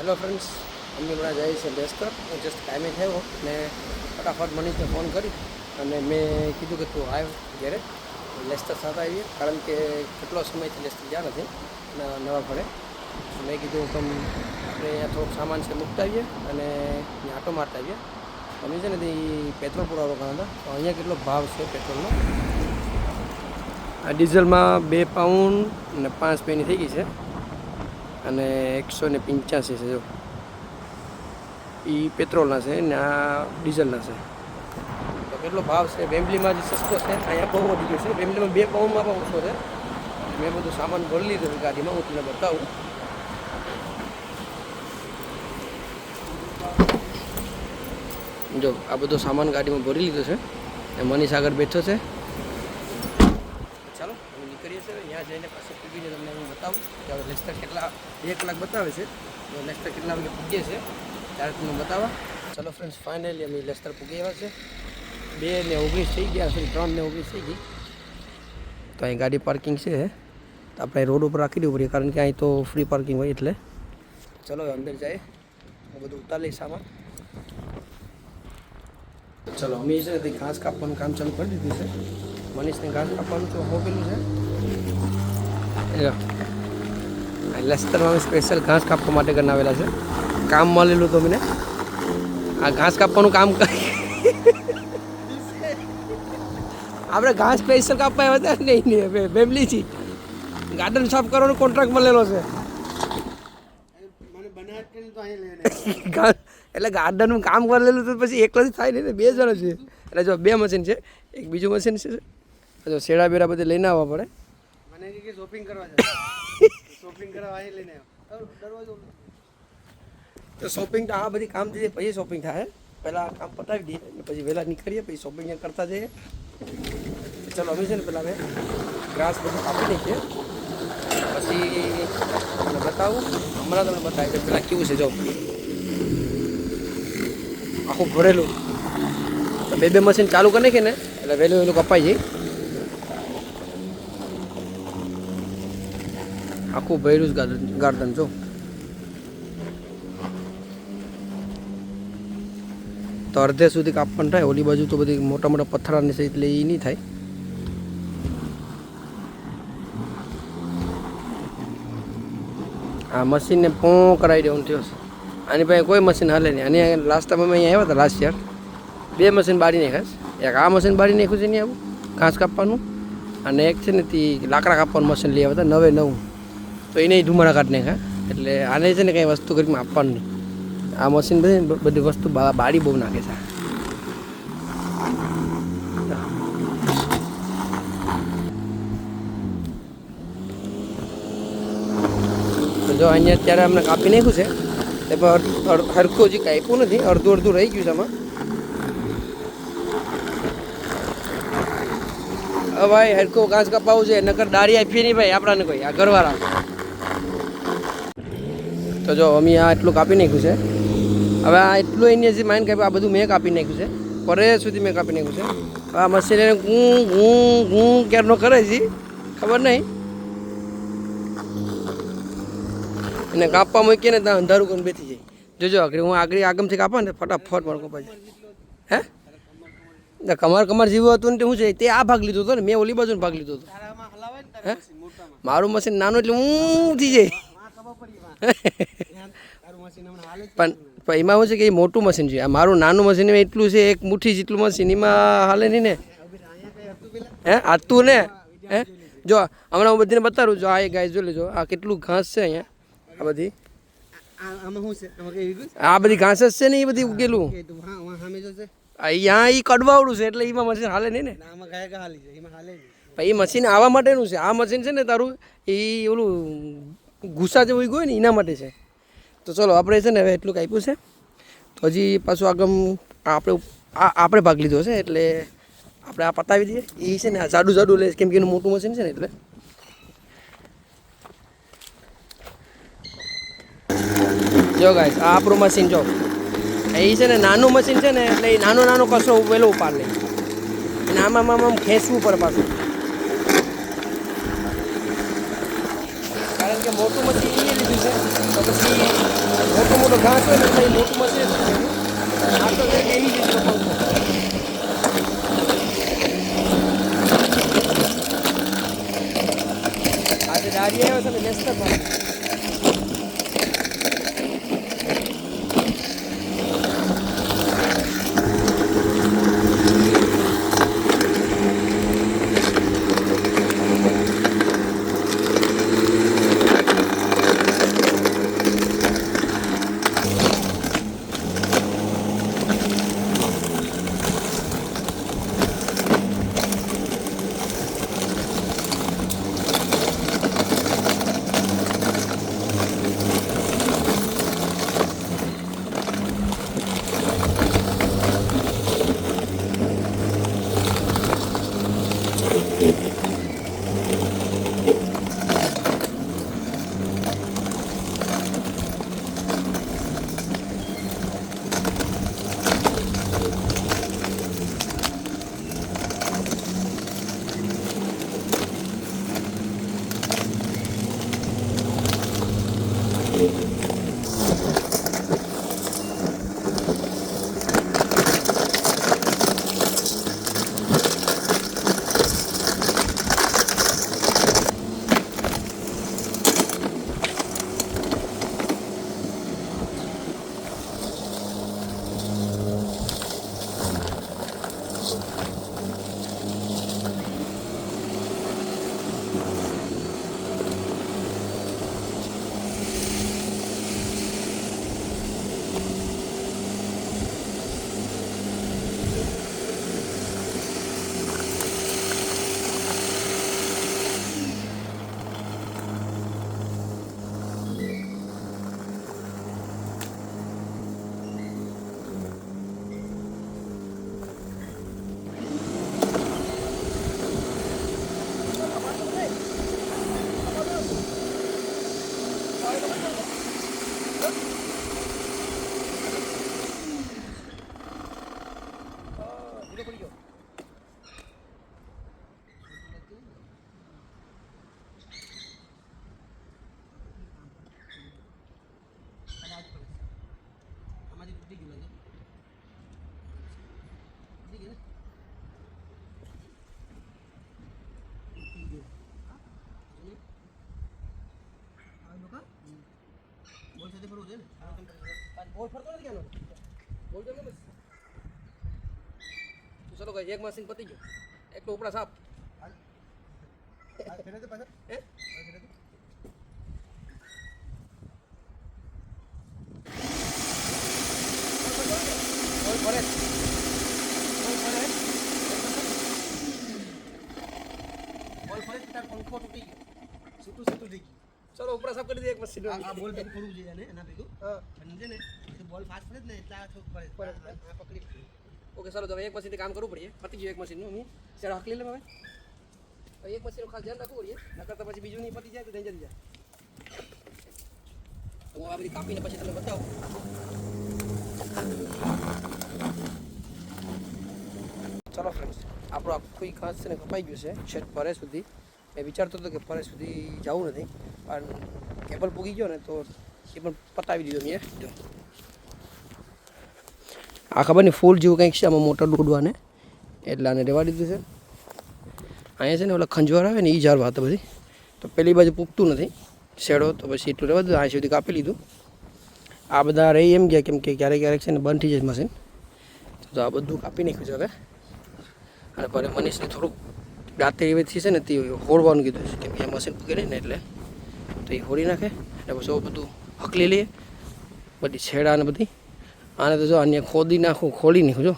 Hello friends, અમે હમણાં જઈએ છીએ લેસ્ટર. હું જસ્ટ કામે થયો ને ફટાફટ મનીષને ફોન કરી અને મેં કીધું કે તું આવ ઘરે લેસ્ટર સાથે આવીએ, કારણ કે કેટલો સમયથી લેસ્ટર ગયા નથી નવા ફળે. મેં કીધું કે આપણે અહીંયા થોડોક સામાન છે મૂકતા આવીએ અને અહીંયા આટો મારતા આવીએ. અમે છે ને તે પેટ્રોલ પુરાવો કરતા હતા. તો અહીંયા કેટલો ભાવ છે પેટ્રોલનો. આ ડીઝલમાં 2 પાઉન્ડ અને 5 પેની થઈ ગઈ છે અને 185 છે. જો એ પેટ્રોલના છે ને આ ડીઝલના છે. તો કેટલો ભાવ છે. વેમ્બલીમાં જે સસ્તો છે અહીંયા બહુ વધી ગયો છે. વેમ્બલીમાં 2 પાઉન્ડમાં પણ ઓછો છે. મેં બધું સામાન ભરી લીધું છે ગાડીમાં. હું તમને બતાવું. જો આ બધો સામાન ગાડીમાં ભરી લીધો છે. મનીષ આગળ બેઠો છે. ચાલો અમે નીકળીએ છીએ. અહીંયા જઈને પાછું પૂગીને તમને હું બતાવું કે હવે લેસ્ટર કેટલા 2 કલાક બતાવે છે. તો લેસ્ટર કેટલા વાગે પૂગીએ છે ત્યારે તમને બતાવવા. ચલો ફ્રેન્ડ્સ, ફાઇનલી અમે લેસ્ટર પૂગી આવ્યા છે. 2:19 થઈ ગયા, સોરી 3:19 થઈ ગઈ. તો અહીં ગાડી પાર્કિંગ છે. તો આપણે રોડ ઉપર રાખી દેવું પડે, કારણ કે અહીં તો ફ્રી પાર્કિંગ હોય એટલે. ચલો અંદર જાય, હું બધું ઉતાર લઈશ સામાન. ચલો અમે છે ને ઘાસ કાપવાનું કામ ચાલુ કરી દીધું છે. મનીષને ઘાસ કાપવાનું તો મોકલેલું છે. લેસ્ટરમાં સ્પેશિયલ ઘાસ કાપવા માટે બનાવેલા છે. કામ મળેલું તો મને આ ઘાસ કાપવાનું કામ આપણે ઘાસ સ્પેશિયલ કાપવા આવ્યા હતા નહીં ફેમિલીથી. ગાર્ડન સાફ કરવાનો કોન્ટ્રાક્ટ મળેલો છે. એટલે ગાર્ડનનું કામ કરેલું તો પછી એકલાથી થાય નહીં ને, 2 જણા છે. એટલે જો 2 મશીન છે. એક બીજું મશીન છે. જો શેડા બેડા બધે લઈને આવવા પડે. મને કે શોપિંગ કરવા જાય. શોપિંગ કરવા અહીં લઈને આવ્યો. તો શોપિંગ તો આ બધી કામ થઈ જાય પછી શોપિંગ થાય. પહેલાં કામ પતાવી દઈએ અને પછી વહેલા નીકળીએ, પછી શોપિંગ કરતા જઈએ. ચલો અમે છે ને પહેલાં અમે ગ્રાસ બધું કાપી નાખીએ, પછી તમને બતાવું. હમણાં તમને બતાવી કે પહેલાં કેવું છે. જો આખું ભરેલું. તો 2 મશીન ચાલુ કરી નાખીએ ને એટલે વહેલું કપાઈ જાય. આખું ભર્યું જ ગાર્ડન. જો તો અડધે સુધી કાપવાનું થાય. ઓલી બાજુ તો બધી મોટા મોટા પથ્થરાની છે એટલે એ નહીં થાય. આ મશીનને કરાવી દેવાનું થયો છે. આની પાસે કોઈ મશીન હાલે નહીં. અને લાસ્ટ ટાઈમ અમે અહીંયા આવ્યા હતા લાસ્ટ યર, 2 મશીન બાળી નાખ્યા છે. એક આ મશીન બાળી નાખ્યું છે નહીં આવું ઘાસ કાપવાનું, અને એક છે ને તે લાકડા કાપવાનું મશીન લઈ આવ્યા હતા 9 તો એને ધુમાડા કાઢી નાખ્યા. એટલે આને છે ને કંઈ વસ્તુ કરીને આપવાનું નહીં. આ મશીન બધી વસ્તુ બાળી બહુ નાખે છે. તો જો અહીંયા અત્યારે અમને કાપી નાખ્યું છે. એ પણ હરખું હજી કાપ્યું નથી, અડધું રહી ગયું છે આમાં. હવે ભાઈ હરખું ઘાસ કપાવું છે, નકર દાળી આપીએ નહીં ભાઈ આપણાને કોઈ. આ ઘરવાળા. તો જો અમે આ એટલું કાપી નાખ્યું છે. હવે આ એટલું એની હજી માઇન્ડ કાપ્યું. આ બધું મેં કાપી નાખ્યું છે. પરે સુધી મેં કાપી નાખ્યું છે. હવે આ મશીન એને હું ક્યારનો કરે છે ખબર નહીં. એને કાપવા મૂકીએ ને ત્યાં અંધારું કરીને બેસી જાય. જોજો આગળ આગમથી કાપા ને ફટાફટ મારું કપાઈ જાય. હે કમર જેવું હતું ને શું છે તે આ ભાગ લીધો હતો ને, મેં ઓલી બાજુનો ભાગ લીધો હતો. હે મારું મશીન નાનું એટલે હું થઈ જાય. પણ એમાં શું છે કે એ મોટું મશીન છે. આ મારું નાનું મશીન એટલું છે, એક મુઠ્ઠી જેટલું મશીન, એમાં હાલે નહીં ને. હે આતું ને. હે જો હમણાં હું બધીને બતાવું. જો આ એક ગાય જો લેજો, આ કેટલું ઘાસ છે અહીંયા. આ બધી આ બધી ઘાસ જ છે ને, એ બધી ઉગેલું. અહીંયા એ કડવાવડું છે એટલે એમાં મશીન હાલે નહીં ને. એ મશીન આવા માટેનું છે. આ મશીન છે ને તારું એ ઓલું ગુસ્સા જેવું ઉગ્યું હોય ને એના માટે છે. તો ચલો આપણે છે ને હવે એટલું કાપ્યું છે. તો હજી પાછું આગળ આપણે ભાગ લીધો છે એટલે આપણે આ પતાવી દઈએ. એ છે ને આ જાડું લે, કેમ કે એનું મોટું મશીન છે ને એટલે. જો ગાઈસ આ આપણું મશીન જો એ છે ને નાનું મશીન છે ને એટલે એ નાનો કચરો વહેલો ઉપાડ લે. અને આમ ખેંચવું પડે પાછું, કારણ કે મોટું મશીન એ લીધું છે. તો પછી મોટું આપણો ઘાસ હોય ને એ મોટું મશીન આ તો એવી જ પંખો આજે દાડી આવ્યો છે ને લેસ્ટરમાં બોલ ફરતો નથી કેનો બોલ તો બસ તો ચલો ગાઈસ એક મશીન પતી ગયો એક તો ઉપડા સાફ ફેરે તો પાછા હે બોલ ફરે બોલ ફરે તાર પંખો તૂટી ગયો સીટું થઈ ગયું ચલો ઉપડા સાફ કરી દે એક મશીન આ બોલ પર પડવું જોઈએ ને એના ભેગું હા સમજે ને બોલ ફાસ્ટ ફરે ને એટલા થોડું પડે આ પકડી ઓકે ચલો તો એક મશીનથી કામ કરવું પડે પતી ગયું એક મશીનનું હું ચાલો હકલી લે હવે એક મશીનનું ખાસ ધ્યાન રાખવું પડે નકર તો પછી બીજું નહીં પતી જાય તો થઈ જાય તો હું આ બધી કાપીને પછી તમને બતાવું ચલો ફ્રેન્ડ્સ આપણો આખું ઘાસ છે ને કપાઈ ગયું છે છેક પરે સુધી મેં વિચારતો હતો કે પરે સુધી જવું નથી પણ કેબલ પૂગી ગયો ને તો એ પણ પતાવી દીધો મેં જો આ ખબર નહીં ફૂલ જેવું કંઈક છે આમાં મોટર દોડવાને એટલે આને રહેવા દીધું છે અહીંયા છે ને ઓલા ખંજવાર આવે ને એ ઝાડવા હતા બધી તો પેલી બાજુ પૂગતું નથી શેડો તો પછી એટલું રહેવા દીધું અહીં સુધી કાપી લીધું આ બધા રહી એમ ગયા કેમ કે ક્યારેક છે ને બંધ થઈ જાય મશીન તો આ બધું કાપી નાખ્યું છે હવે અને પછી મનીષને થોડુંક દાંતે એવેથી છે ને તે હોળવાનું કીધું છે કેમ કે મશીન પૂગે નહીં ને એટલે તો એ હોળી નાખે એટલે પછી બધું હકલી લઈએ બધી છેડા ને બધી આને તો જો આને ખોદી નાખું ખોલી નાખું જો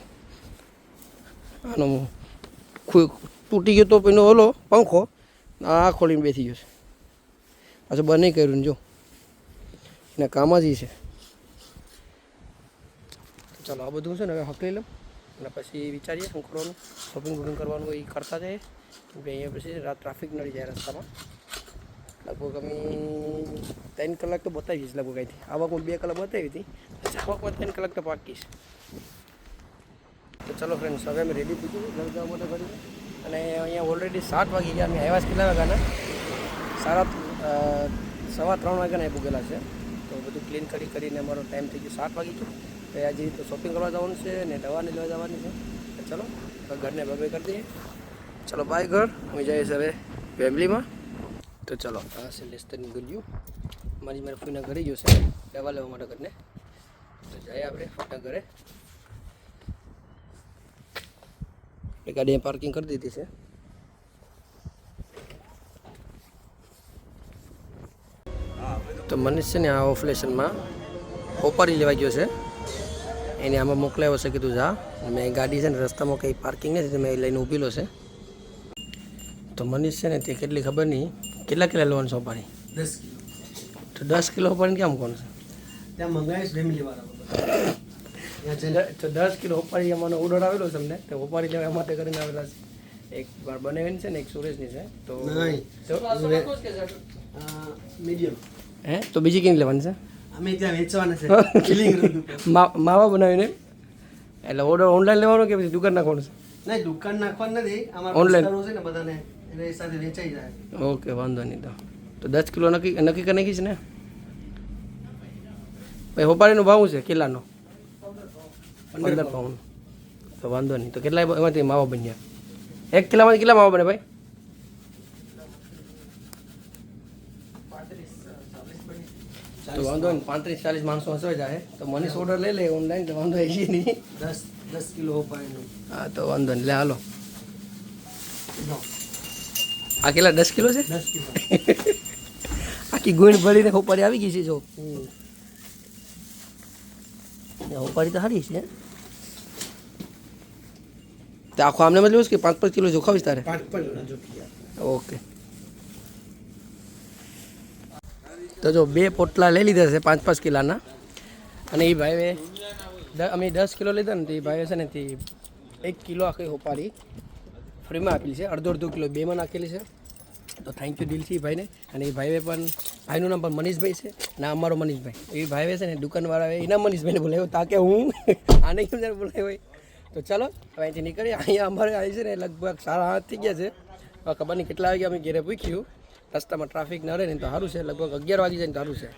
આનો તૂટી ગયો તો એનો ઓલો પંખો આ ખોલીને બેસી ગયો છે પાછું બંધ કર્યું ને જો એના કામ જ છે ચાલો આ બધું છે ને હવે હકલી લઉં અને પછી વિચારીએ શું કરવાનું શોપિંગ કરવાનું એ કરતા જઈએ કેમ કે અહીંયા પછી રાત ટ્રાફિક નડી જાય રસ્તામાં લગભગ અમે 3 કલાક તો બતાવીશ લગભગ અહીંથી આવકમાં 2 કલાક બતાવી હતી આવકમાં 3 કલાક તો પાકી છે તો ચલો ફ્રેન્ડ્સ હવે અમે રેડી થઈ ગયું ઘર જવા માટે કરી અને અહીંયા ઓલરેડી 7 વાગી ગયા અમે આવ્યા કેટલા વાગ્યાના 3:30 વાગ્યાના પૂગેલા છે તો બધું ક્લીન કરીને અમારો ટાઈમ થઈ ગયો 7 વાગી ગયો. તો આજે તો શોપિંગ કરવા જવાનું છે ને દવાને લેવા જવાની છે. તો ચલો ઘરને બબે કરી દઈએ. ચલો બાય ઘર. હું જઈએ છે હવે ફેમિલીમાં. તો ચલો આ છે લેસ્ટરની ગલ્યું. મારા ફૂઈના ઘરે ગયો છે દવા લેવા માટે ઘરને. તો જઈએ આપણે ફોટા ઘરે. ગાડી પાર્કિંગ કરી દીધી છે. તો મનીષ છે ને આ ઓફલેશનમાં હોપારી લેવા ગયો છે. એને આમાં મોકલાવ્યો છે, કીધું જા. મેં ગાડી છે ને રસ્તામાં કંઈ પાર્કિંગ નથી તો મેં લઈને ઊભેલો છે. તો મનીષ છે ને તે કેટલી ખબર નહીં કેટલા લેવાનું છે હોપારી? 10 કિલો. તો 10 કિલો હોપારી કેમ કોણ છે? ત્યાં મંગાવીશ ફેમિલીવાળા. તો 10 કિલો હોપારી અમારો ઓર્ડર આવેલો છે અમને. તો હોપારી લેવા માટે કરીને આવેલા છે. એક વાર બનાવીને છે ને એક સુરેશની છે. તો મીડિયમ. હે તો બીજી કેમ લેવાની છે? અમે ત્યાં વેચવાના છે. કિલિંગ માવા બનાવીને એટલે ઓર્ડર ઓનલાઈન લેવાનો કે પછી દુકાન નાખવાનું છે? નહીં, દુકાન નાખવાનું નથી. અમારા Online. વિસ્તારો છે ને બધાને એને સાથે વેચાઈ જાય. ઓકે વાંધો નહીં. તો 10 કિલો નક્કી કરી નાખીશ ને ભાઈ. હોપારીનો ભાવ છે કિલ્લાનો 15 પાઉન્ડ. તો વાંધો નહીં. તો કેટલા એમાંથી માવા બન્યા? 1 કિલોમાંથી કેટલા માવા બને ભાઈ? તો વાંધો નહીં 35-40 માણસો હસવા જાય. તો મનીષ ઓર્ડર લઈ લે ઓનલાઈન. તો વાંધો આવી નહીં. 10 કિલો હોપારીનું. હા તો વાંધો નહીં. લે હાલો. આ કેટલા 10 કિલો છે? 10 કિલો. આખી ગુણ ભરીને હોપારી આવી ગઈ છે. જો હોપારી તો સારી છે. તો આખો આમને મતલબ કે 5-5 કિલો જોખાવીશ તારે? 5 જોખી. ઓકે. તો જો 2 પોટલા લઈ લીધા છે 5-5 કિલોના. અને એ ભાઈએ અમે 10 કિલો લીધા ને તો એ ભાઈએ છે ને તે 1 કિલો આખી હોપારી ફ્રીમાં આપેલી છે. અડધો કિલો બેમાં નાખેલી છે. તો થેન્ક યુ દિલથી ભાઈને. અને એ ભાઈએ પણ ભાઈનું નામ પણ મનીષભાઈ છે ને અમારો મનીષભાઈ. એ ભાઈએ છે ને દુકાનવાળા એના મનીષભાઈને બોલાવ્યો તાકે હું આને કેમ જયારે બોલાવ્યો. તો ચલો હવે અહીંથી નીકળીએ. અહીંયા અમારે આવી છે ને લગભગ 7:30 થઈ ગયા છે. હવે ખબર નહીં કેટલા વાગ્યા અમે ઘેરે પૂછ્યું. રસ્તામાં ટ્રાફિક ન રહે ને તો સારું છે. લગભગ 11 વાગી જાય ને સારું છે.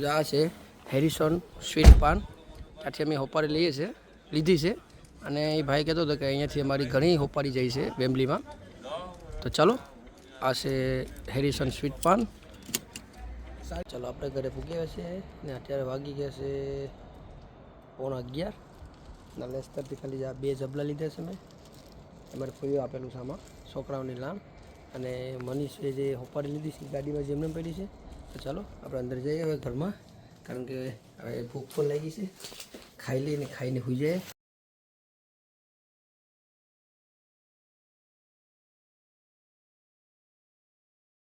તો આ છે હેરિસન સ્વીટ પાન. ત્યાંથી અમે હોપારી લીધી છે. અને એ ભાઈ કહેતો હતો કે અહીંયાથી અમારી ઘણી હોપારી જાય છે ફેમિલીમાં. તો ચાલો આ છે હેરિસન સ્વીટ પાન. ચાલો આપણે ઘરે પૂગ્યા છે ને અત્યારે વાગી ગયા છે 11:15. ના લેસ્તરથી ખાલી આ 2 જબલા લીધા છે મેં. અમારે ફોઈઓ આપેલું છે આમાં છોકરાઓની લામ. અને મનીષે જે હોપારી લીધી છે ગાડીમાં જેમને પડી છે. તો ચાલો આપણે અંદર જઈએ હવે ઘરમાં. કારણ કે હવે ભૂખ પણ લાગી છે. ખાઈ લઈને ખાઈને હોઈ જાય.